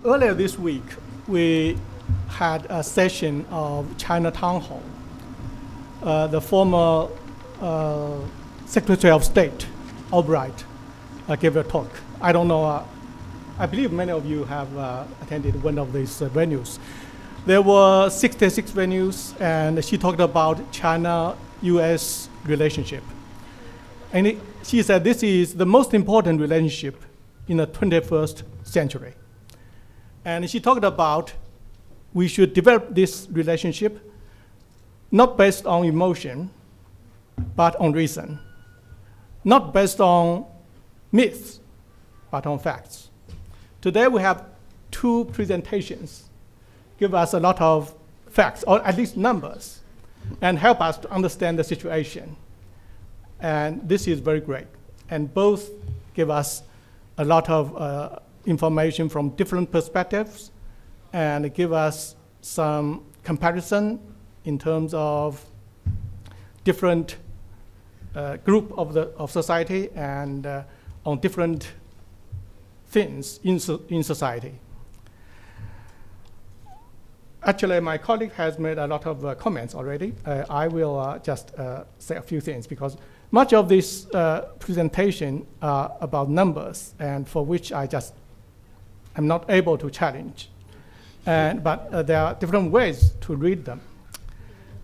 Earlier this week, we had a session of China Town Hall. The former Secretary of State, Albright, gave a talk. I don't know, I believe many of you have attended one of these venues. There were 66 venues, and she talked about China-U.S. relationship. And she said this is the most important relationship in the 21st century. And she talked about we should develop this relationship not based on emotion, but on reason. Not based on myths, but on facts. Today we have two presentations, give us a lot of facts, or at least numbers, and help us to understand the situation. And this is very great. And both give us a lot of information from different perspectives and give us some comparison in terms of different group of society and on different things in society. Actually, my colleague has made a lot of comments already. I will just say a few things because much of this presentation are about numbers and for which I'm not able to challenge. But there are different ways to read them.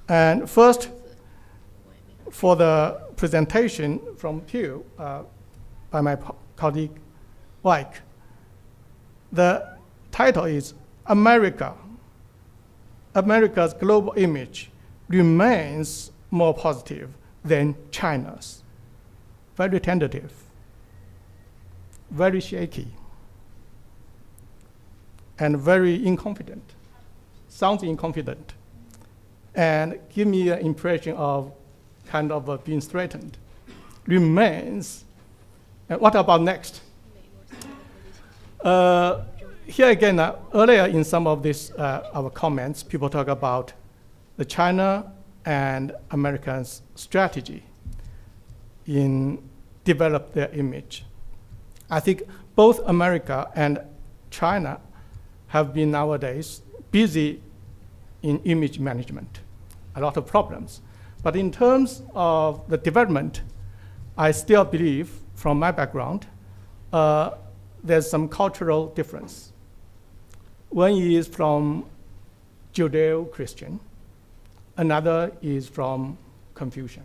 And first, for the presentation from Pew by my colleague Wyke, the title is America's global image remains more positive than China's. Very tentative, very shaky, and very inconfident. Sounds inconfident, and give me an impression of kind of being threatened. Remains, and what about next? Here again, earlier in some of these our comments, people talk about the China and Americans' strategy in develop their image. I think both America and China have been nowadays busy in image management, a lot of problems. But in terms of the development, I still believe, from my background, there's some cultural difference. One is from Judeo-Christian, another is from Confucian.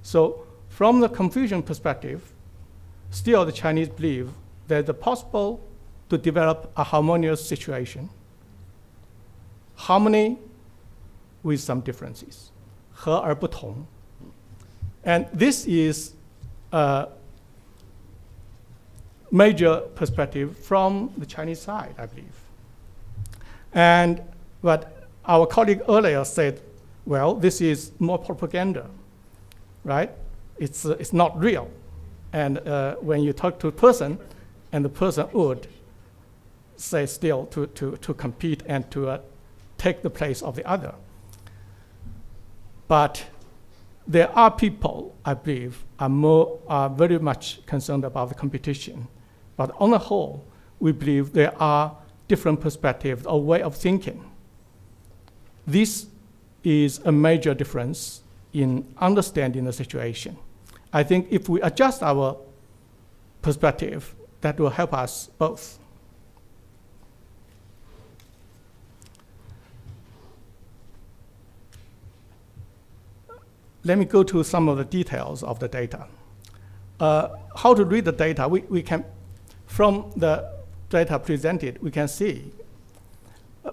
So from the Confucian perspective, still the Chinese believe that it's possible to develop a harmonious situation, harmony with some differences, 和而不同. And this is a major perspective from the Chinese side, I believe. And what our colleague earlier said, well, this is more propaganda, right? It's not real. And when you talk to a person, and the person would say still to compete and to take the place of the other. But there are people, I believe, are very much concerned about the competition. But on the whole, we believe there are different perspectives or way of thinking. This is a major difference in understanding the situation. I think if we adjust our perspective, that will help us both. Let me go to some of the details of the data. How to read the data? We can, from the data presented, we can see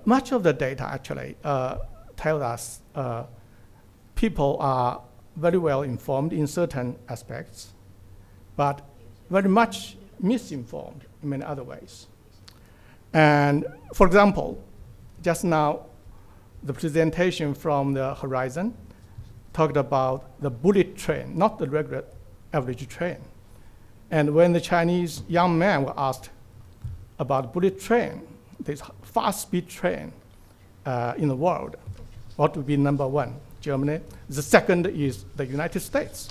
much of the data actually tell us people are very well informed in certain aspects, but very much misinformed in many other ways. And for example, just now, the presentation from the Horizon talked about the bullet train, not the regular average train. And when the Chinese young men were asked about bullet train, this fast speed train in the world, what would be number one? Germany. The second is the United States.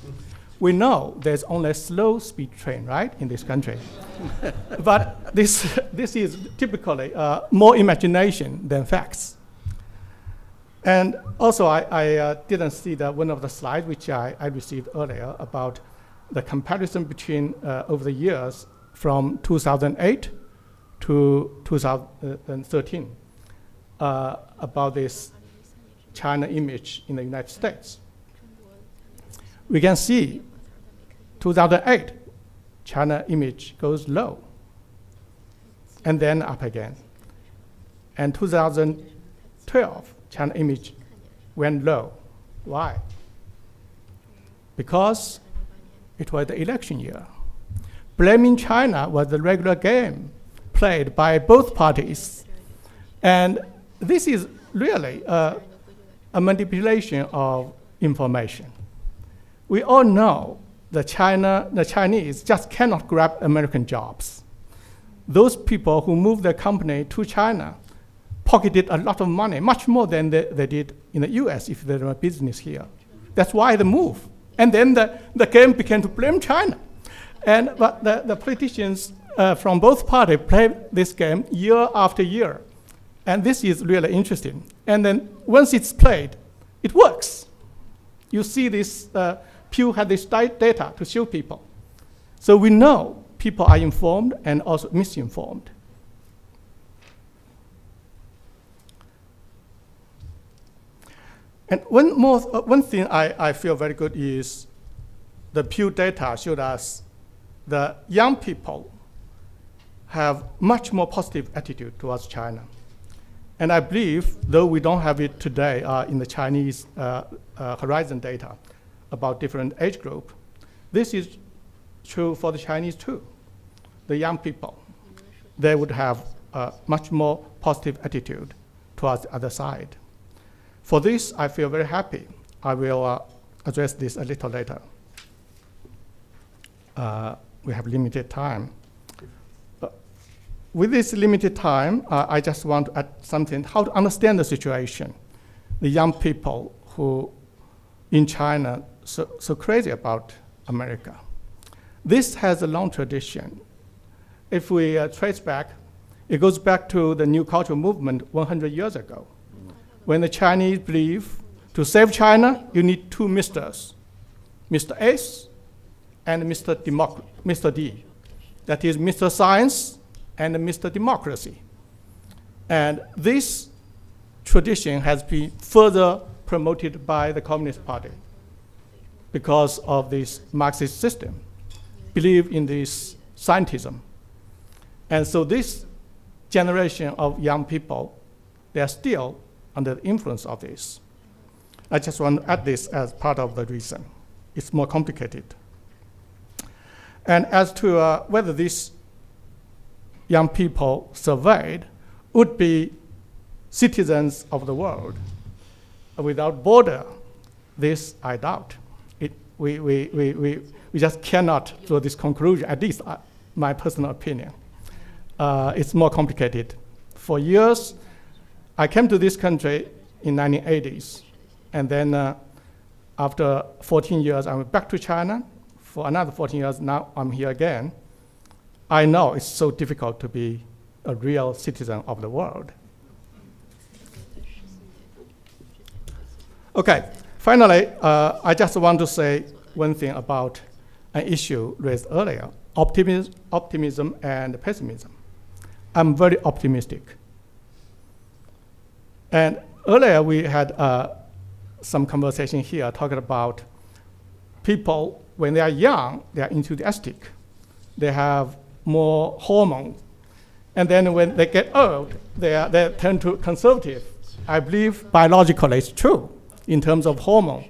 We know there's only a slow speed train, right, in this country. But this is typically more imagination than facts. And also, I didn't see one of the slides which I received earlier about the comparison between, over the years, from 2008 to 2013, about this China image in the United States. We can see 2008, China image goes low, and then up again. And 2012, China image went low. Why? Because it was the election year. Blaming China was the regular game played by both parties. And this is really a manipulation of information. We all know the Chinese just cannot grab American jobs. Those people who moved their company to China pocketed a lot of money, much more than they did in the US if they were a business here. That's why they moved. And then the game began to blame China. But the politicians from both parties play this game year after year. And this is really interesting. And then once it's played, it works. You see this, Pew had this data to show people. So we know people are informed and also misinformed. And one thing I feel very good is the Pew data showed us the young people have much more positive attitude towards China. And I believe, though we don't have it today in the Chinese Horizon data about different age group, this is true for the Chinese too. The young people, they would have a much more positive attitude towards the other side. For this, I feel very happy. I will address this a little later. We have limited time. With this limited time, I just want to add something, how to understand the situation. The young people who in China so crazy about America. This has a long tradition. If we trace back, it goes back to the New Cultural Movement 100 years ago, when the Chinese believe to save China, you need two misters, Mr. S and Mr. D. That is Mr. Science and Mr. Democracy. And this tradition has been further promoted by the Communist Party because of this Marxist system, believe in this scientism. And so this generation of young people, they are still under the influence of this. I just want to add this as part of the reason. It's more complicated. And as to whether these young people surveyed would be citizens of the world without border, this I doubt. We just cannot draw this conclusion, at least my personal opinion. It's more complicated. For years, I came to this country in 1980s, and then after 14 years, I went back to China. For another 14 years, now I'm here again. I know it's so difficult to be a real citizen of the world. Okay, finally, I just want to say one thing about an issue raised earlier, optimism and pessimism. I'm very optimistic. And earlier we had some conversation here talking about people, when they are young, they are enthusiastic. They have more hormones. And then when they get old, they turn to conservative. I believe biologically it's true in terms of hormone.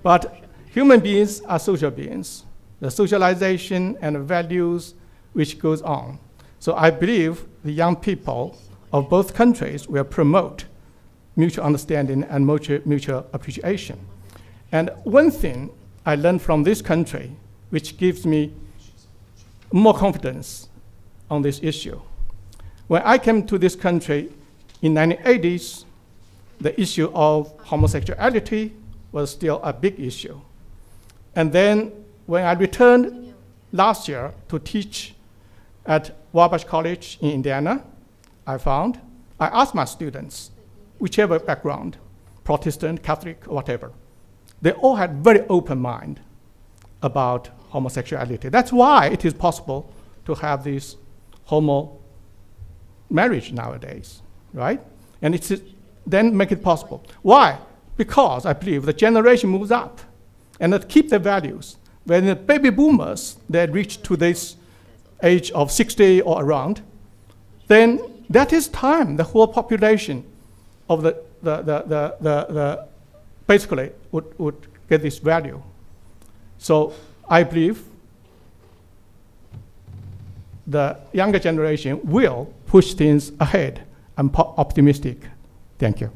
But human beings are social beings. The socialization and values which goes on. So I believe the young people of both countries will promote mutual understanding and mutual appreciation. And one thing I learned from this country, which gives me more confidence on this issue. When I came to this country in the 1980s, the issue of homosexuality was still a big issue. And then when I returned last year to teach at Wabash College in Indiana, I asked my students, whichever background, Protestant, Catholic, whatever, they all had very open mind about homosexuality. That's why it is possible to have this homo marriage nowadays, right? And it's then make it possible. Why? Because I believe the generation moves up and it keep their values. When the baby boomers, they reach to this age of 60 or around, then that is time the whole population of the basically would get this value. So I believe the younger generation will push things ahead. I'm optimistic. Thank you.